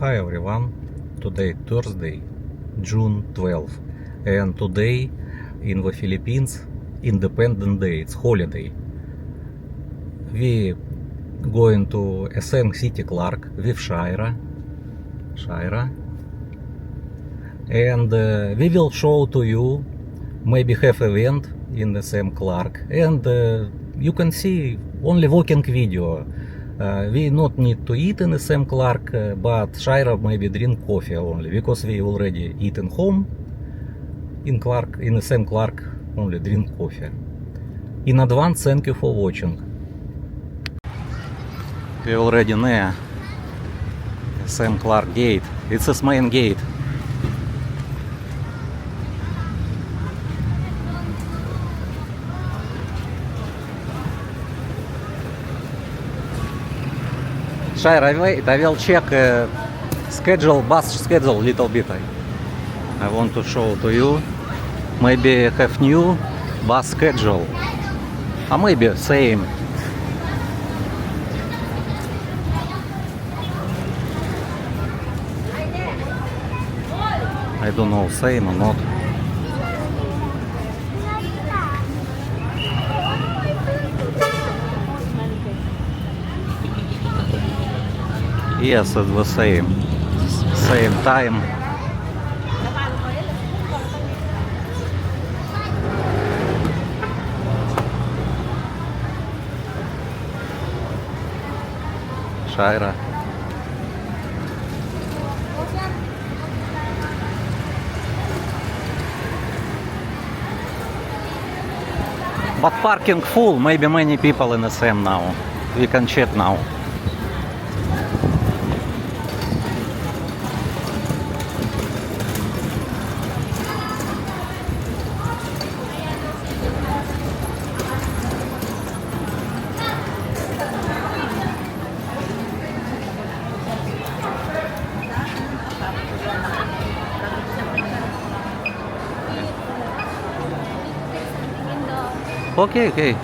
Hi everyone, today Thursday, June 12, and today in the Philippines, Independent Day, it's holiday. We going to SM City Clark with Shaira, and we will show to you, maybe have event in SM Clark, and you can see only walking video. We not need to eat in SM Clark, but Shaira maybe drink coffee only, because we already eat in home. In SM Clark only drink coffee. In advance, thank you for watching. We already near SM Clark gate. It's his main gate. Shaira, wait, I will check schedule, bus schedule little bit. I want to show to you. Maybe have new bus schedule. Or maybe same. I don't know, same or not. Yes, it's the same time. Shaira. But parking full, maybe many people in the same now. We can check now. Okay.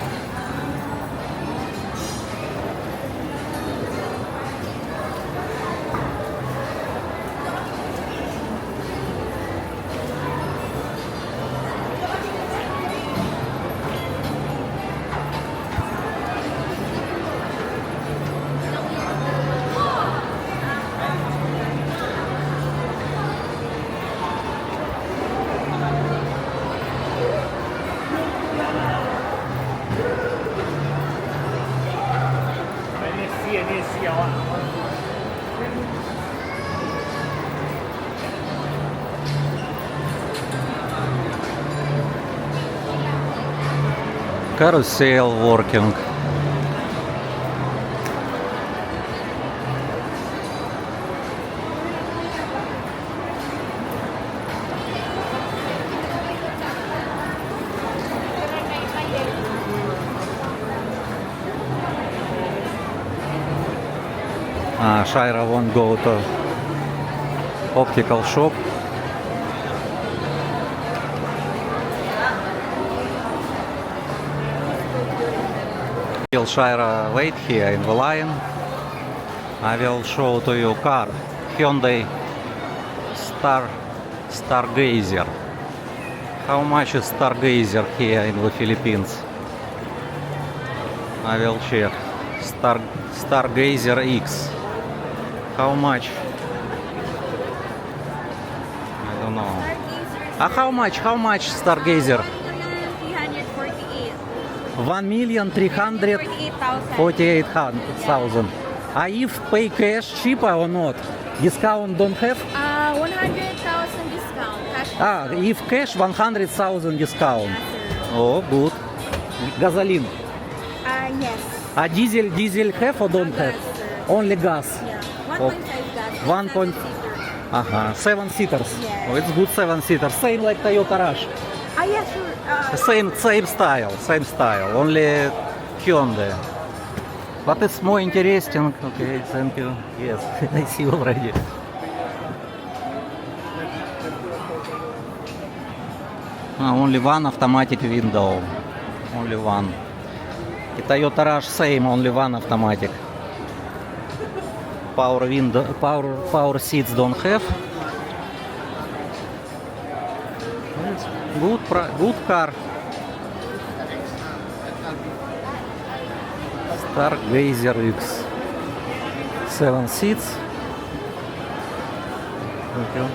Carousel working. Shaira won't go to optical shop. Will Shaira wait here in the line. I will show to you car, Hyundai Stargazer. How much is Stargazer here in the Philippines? I will check. Stargazer X. How much? I don't know. How much Stargazer? 1,348,000. If pay cash cheaper or not? Discount don't have? 100,000 discount. Cash If cash 100,000 discount. Yes, sir. Oh, good. Gasoline. Yes. Diesel have or don't have? Gas, sir. Only gas. Yeah. Oh. 1.5 gas. 1 point. 7 seaters. Yes. Oh, it's good 7 seaters. Same like Toyota Rush. Yeah, sure. Same style. Only Hyundai. But it's more interesting. Okay, thank you. Yes, I see already. Only one automatic window. Only one. И Toyota Rush same, only one automatic. power seats don't have. It's good car. Stargazer X. 7 seats. Thank you.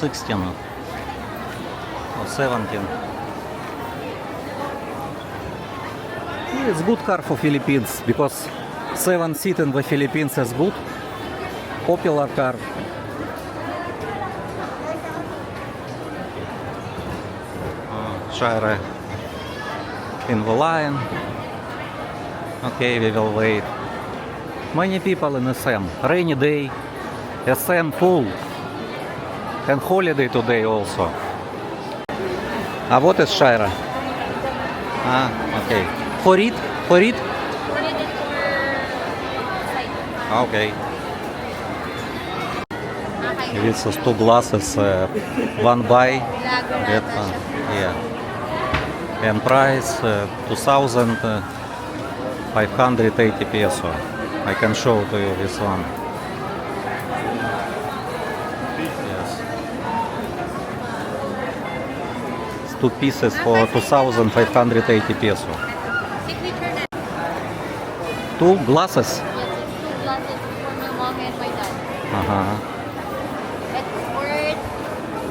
$16 or $17. It's good car for Philippines because 7 seat in the Philippines is good. Popular car. Shire in the line. Okay, we will wait. Many people in SM. Rainy day. SM full. And holiday today also. What is Shire? Okay. For it? Okay. This is 2 glasses, one buy. Yeah. And price 2,580 peso. I can show to you this one. Yes. It's 2 pieces for 2,580 peso. 2 glasses. Yes, it's 2 glasses for my mom and my dad. It's worth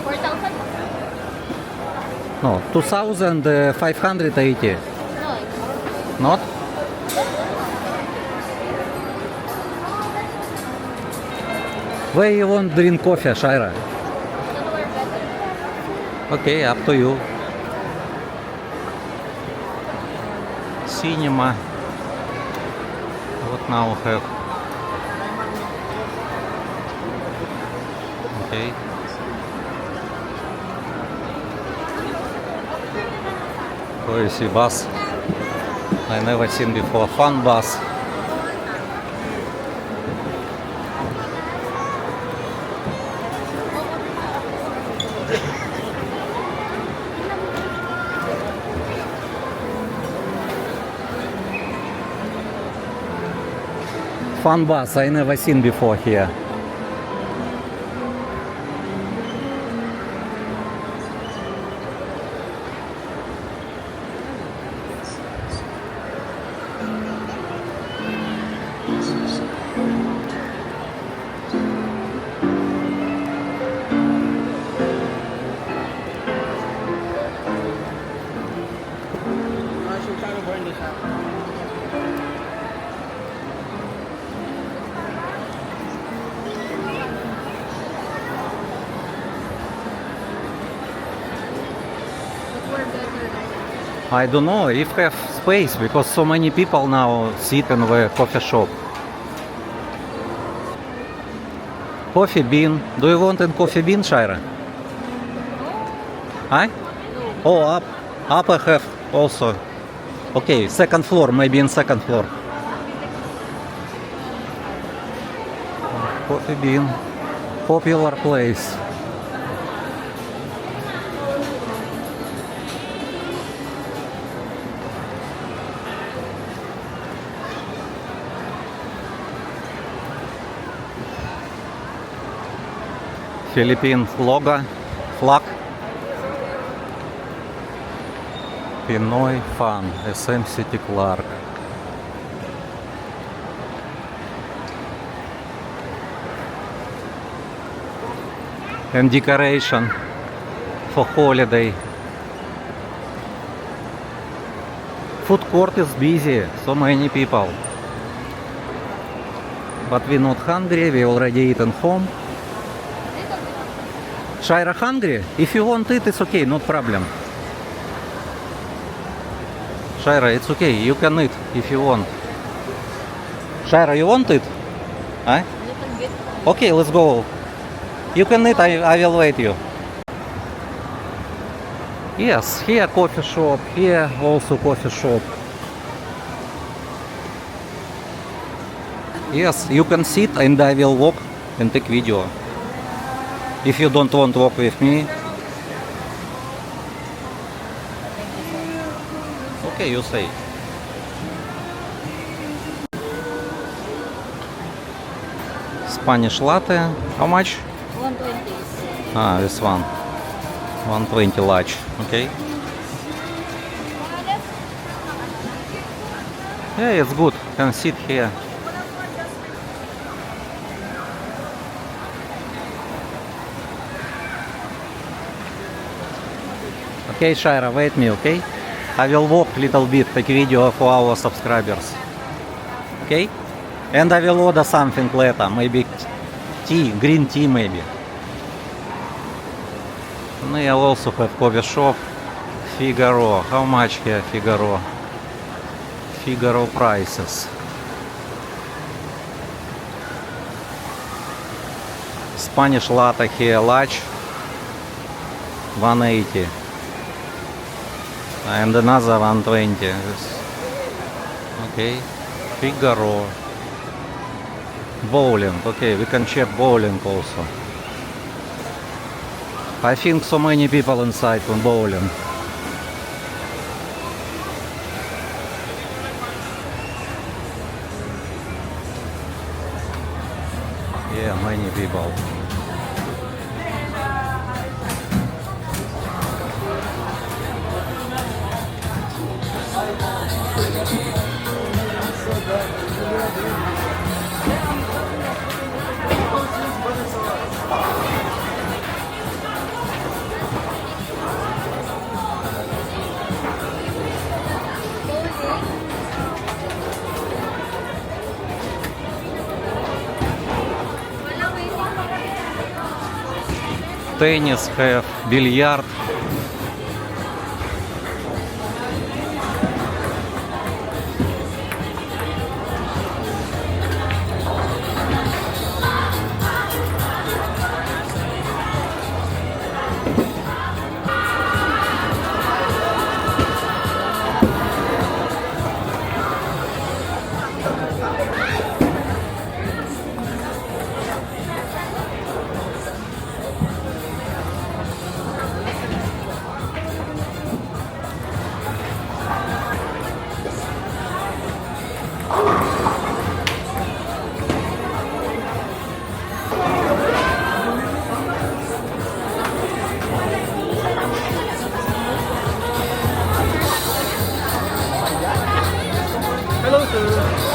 4,000? No, 2,580. No, it's Not? Where you want drink coffee, Shira? somewhere better. Okay, up to you. Cinema. What now have? Okay. Oh, you see bus. I never seen before. Fun bus. Fun bus. I never seen before here. I don't know if have space because so many people now sit in the coffee shop. Coffee bean. Do you want a coffee bean, Shira? Huh? Oh, up I have also. Okay, second floor, maybe in second floor. Coffee bean. Popular place. Philippine logo, flag. Pinoy Fan, SM City Clark. And decoration for holiday. Food court is busy, so many people. But we're not hungry, we already eaten home. Shira hungry? If you want it, it's okay, no problem. Shira, it's okay, you can eat if you want. Shira, you want it? Huh? Little bit. Okay, let's go. You can eat, I will wait you. Yes, here coffee shop, here also coffee shop. Yes, you can sit and I will walk and take video. If you don't want to walk with me, okay, you say. Spanish latte, how much? 120. Ah, this one. 120 large, okay? Yeah, it's good. Can sit here. Okay, Shaira, wait me, okay? I will walk a little bit, take video for our subscribers. Okay? And I will order something later, maybe tea, green tea maybe. And I also have coffee shop. Figaro. How much here Figaro? Figaro prices. Spanish latte here large 180 and another 120. Okay. Figaro. Bowling. Okay, we can check bowling also. I think so many people inside on bowling. Yeah, many people. Tennis have, billiard. Hello, sir.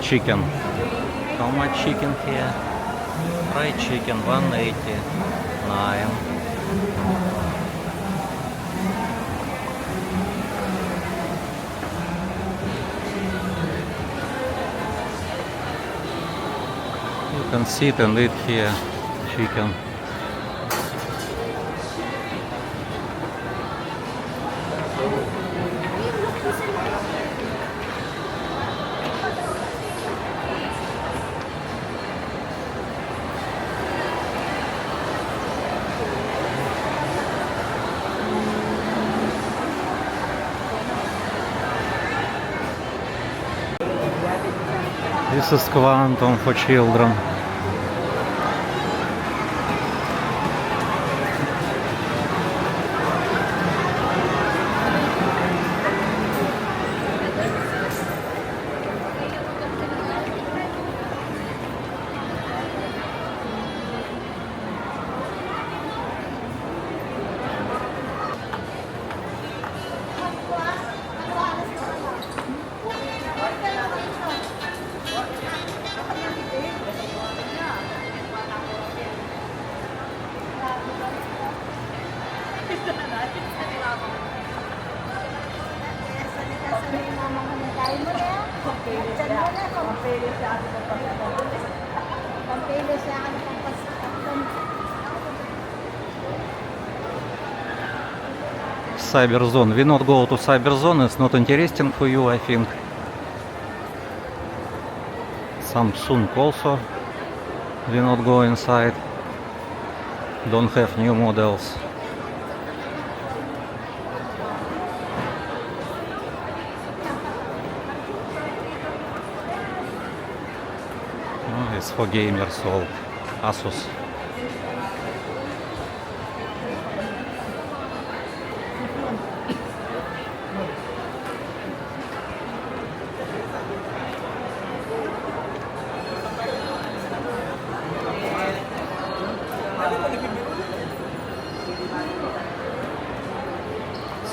Chicken. How much chicken here? Fried chicken 189. You can sit and eat here chicken. This is Quantum for children. Cyberzone. We not go to Cyberzone. It's not interesting for you, I think. Samsung also. We not go inside. Don't have new models. Oh, it's for gamers all. Asus.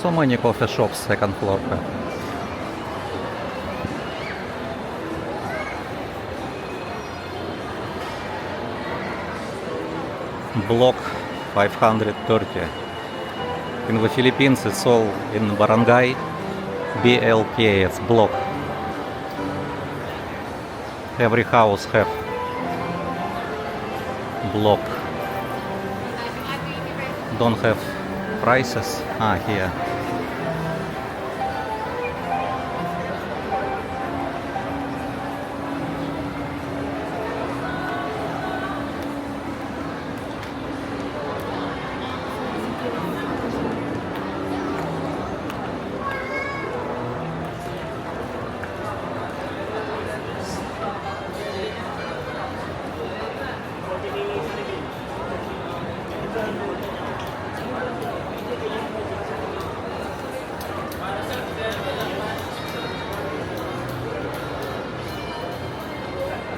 So many coffee shops, second floor. Block 530. In the Philippines it's all in Barangay BLK, it's block. Every house have block. Don't have prices. Ah, here.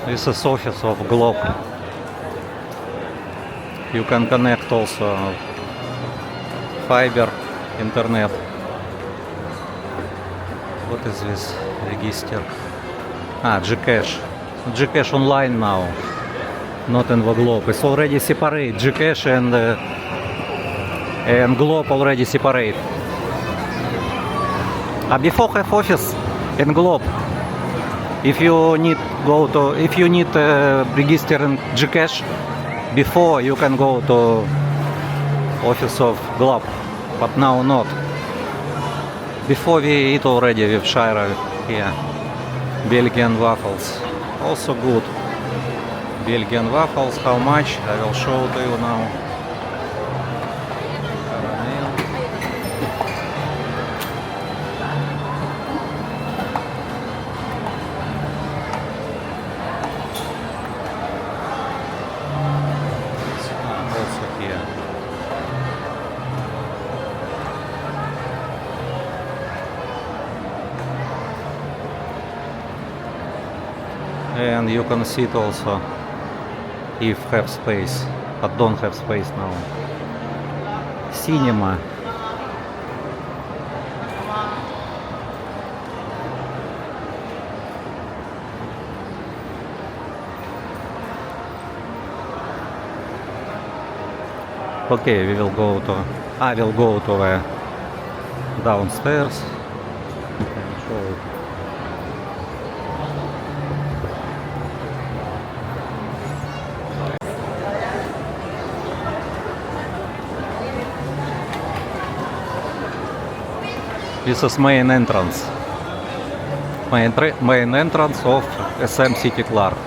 This is office of Globe. You can connect also fiber internet. What is this register? Ah, Gcash. Gcash online now, not in the Globe. It's already separate. Gcash and Globe already separate. Before have office in Globe. If you need register in Gcash, before you can go to office of Globe, but now not. Before we eat already with Shira here. Belgian waffles, also good. Belgian waffles, how much? I will show to you now. And you can see it also if have space, but don't have space now. Cinema. Okay, we will go to. I will go to the downstairs. And show it. This is main entrance. Main entrance of SM City Clark.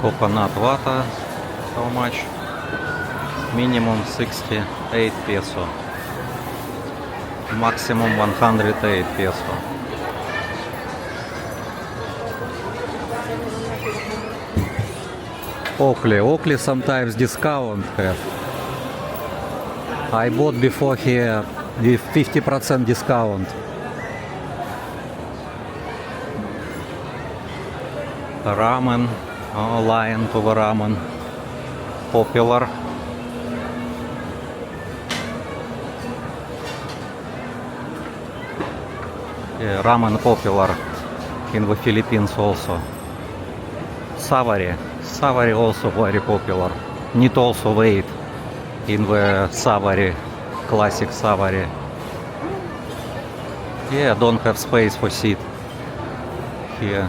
Coconut water, how much? Minimum 68 peso. Maximum 108 peso. Oakley sometimes discount have. I bought before here with 50% discount. Ramen, line to the ramen. Popular. Yeah, ramen popular in the Philippines also. Savory also very popular. need also wait in the Safari, classic Safari. Yeah, don't have space for seat here.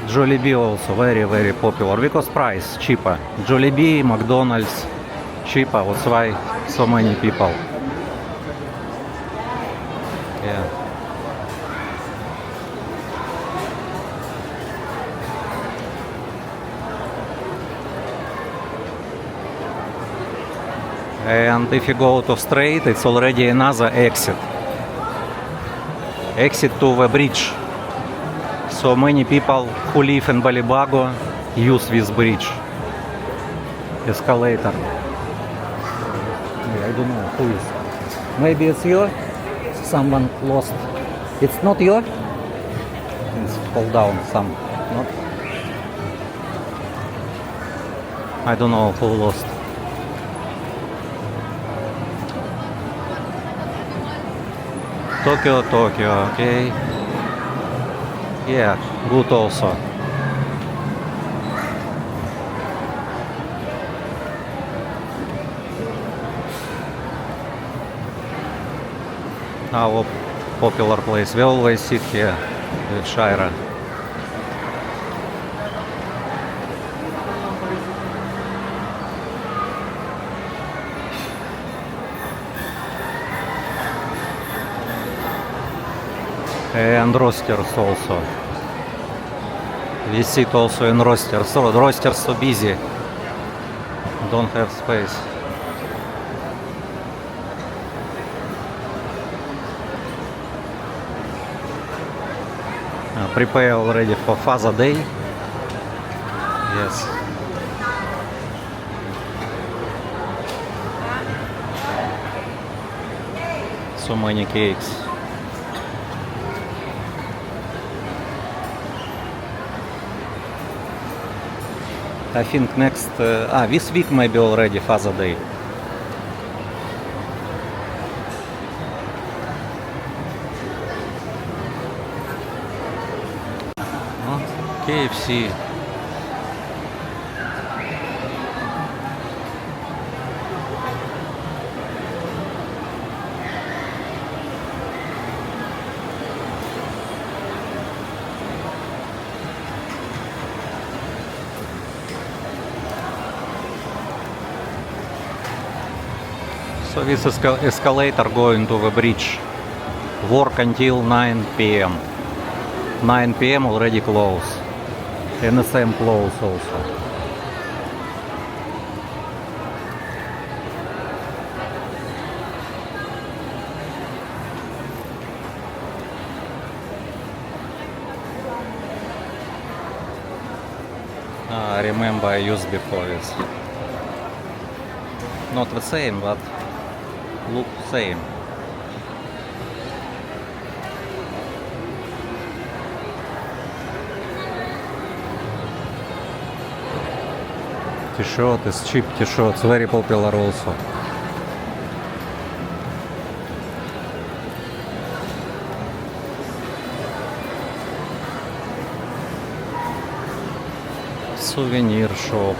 Jollibee also very popular because price cheaper. Jollibee, McDonald's cheaper. That's why so many people. Yeah. And if you go to straight, it's already another exit. Exit to the bridge. So many people who live in Balibago use this bridge. Escalator. I don't know who is. Maybe it's you? Someone lost. It's not you? It's fall down some. Not. I don't know who lost. Tokyo, okay. Yeah, good also. Our popular place. We always sit here with Shira. And roasters also. We sit also in roasters. So the roasters so busy. Don't have space. Prepare already for Father Day. Yes. So many cakes. I think next, this week maybe already Father Day. KFC. So this escalator going to the bridge. Work until 9 p.m. 9 p.m. already close. NSM close also. I remember I used before this. Not the same, but look same. T-shirt is cheap t-shirts, very popular also. Souvenir shop.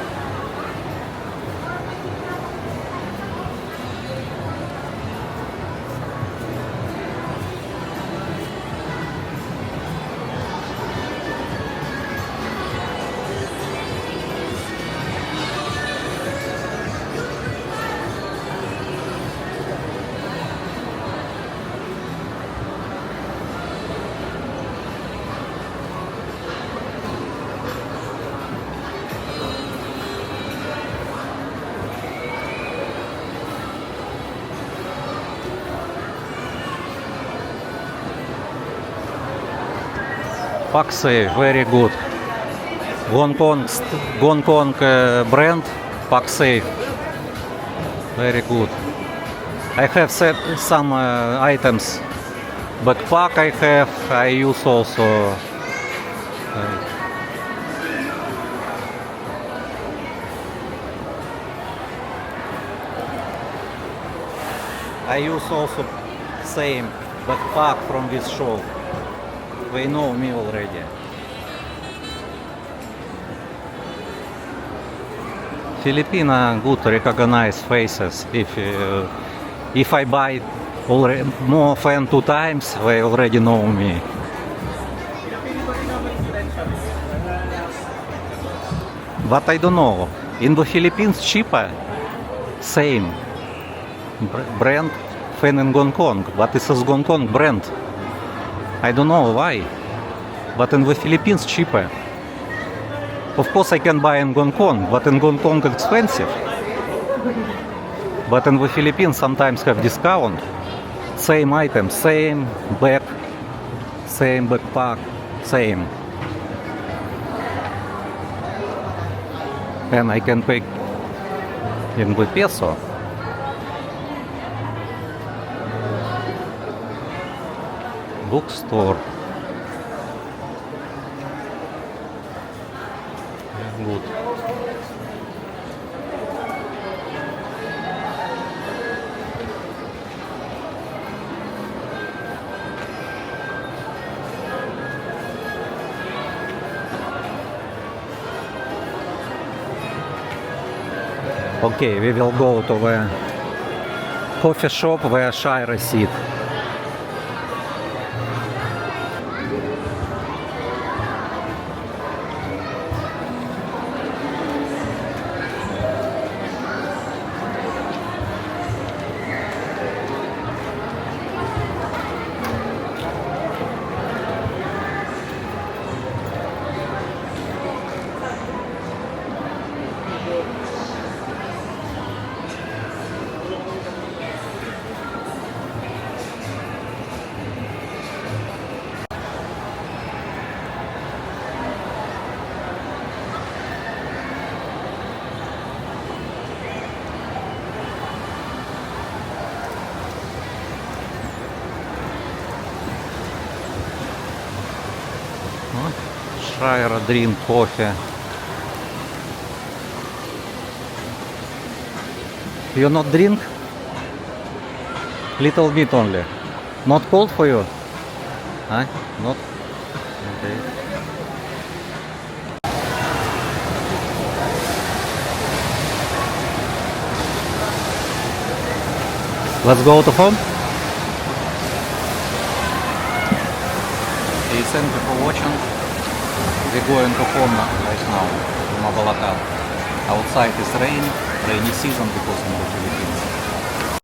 Paksay, very good. Hong Kong brand, Paksay, very good. I have some items. Backpack I use also. I use also same backpack from this shop. They know me already. Filipina good recognize faces. If I buy already more than 2 times, they already know me. But I don't know. In the Philippines cheaper, same brand than in Hong Kong, but this is Hong Kong brand. I don't know why, but in the Philippines cheaper. Of course I can buy in Hong Kong, but in Hong Kong expensive. But in the Philippines sometimes have discount. Same item, same bag, same backpack, same. And I can pay in the peso. Bookstore. Good. Okay, we will go to the coffee shop where Shira sit. Shira drink coffee. You not drink? Little bit only. Not cold for you? Huh? Not? Okay. Let's go to home. Okay, thank you for watching. We're going to home right now to Mabalacat. Outside is rainy season because in the Philippines.